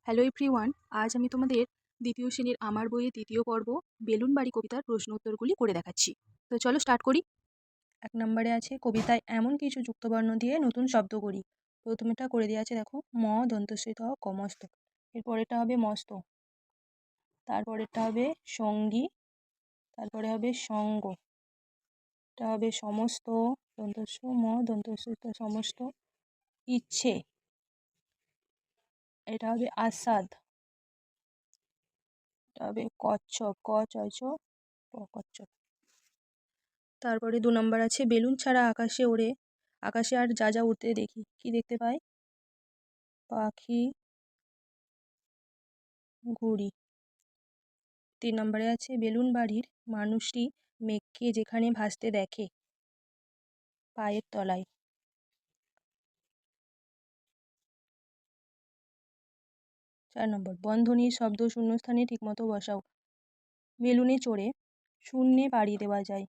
Hello everyone, আজ আমি তোমাদের দ্বিতীয় শ্রেণীর আমার বইয়ের দ্বিতীয় পর্ব বেলুন বাড়ি কবিতার প্রশ্ন উত্তরগুলি করে দেখাচ্ছি। তো চলো স্টার্ট করি। 1 নম্বরে আছে কবিতায় এমন কিছু যুক্তবর্ণ দিয়ে নতুন শব্দ করি। প্রথমেটা করে দেওয়া আছে, দেখো, ম দন্তস্বিত ক মস্ত, এরপরেটা হবে মস্ত, তারপরেরটা হবে সঙ্গী, তারপরে হবে সঙ্গ, এটা হবে সমস্ত দন্তস্ব ম দন্তস্বিত সমস্ত, ইচ্ছে, এটা হবে আস্বাদ, এটা হবে কচ্ছপ ক চয়ছ প কচ্ছপ। তারপরে 2 নম্বর আছে বেলুন ছাড়া আকাশে ওড়ে, আকাশে আর যা যা উড়তে দেখি, কি দেখতে পাই? পাখি, ঘুড়ি। 3 নম্বরে আছে বেলুন বাড়ির মানুষটি মেঘকে যেখানে ভাসতে দেখে, পায়ের তলায়। 4 নম্বর বন্ধনীর শব্দ শূন্যস্থানে ঠিকমতো বসাও। বেলুনে চড়ে শূন্যে পাড়ি দেওয়া যায়,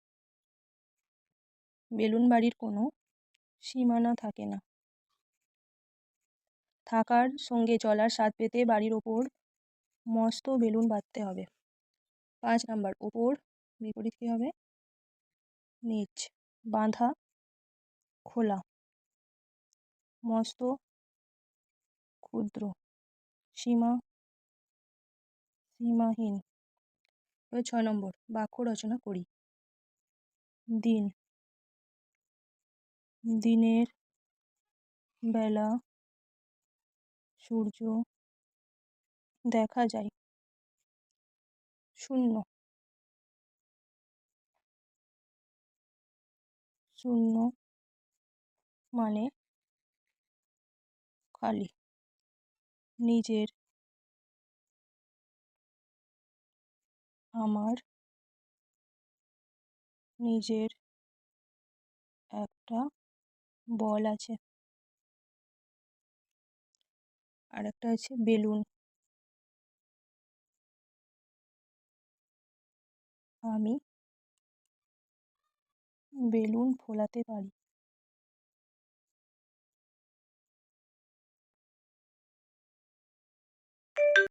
বেলুন বাড়ির কোনো সীমানা থাকে না। থাকার সঙ্গে চলার স্বাদ পেতে বাড়ির ওপর মস্ত বেলুন বাঁধতে হবে। 5 নম্বর ওপর বিপরীত কী হবে? নিচ, বাঁধা, খোলা, মস্ত, ক্ষুদ্র, সীমা, সীমাহীন। 6 নম্বর বাক্য রচনা করি। দিন, দিনের বেলা সূর্য দেখা যায়। শূন্য, শূন্য মানে খালি। নিজের, আমার, নিজের একটা বল আছে। আর একটা আছে বেলুন, আমি বেলুন ফোলাতে পারি।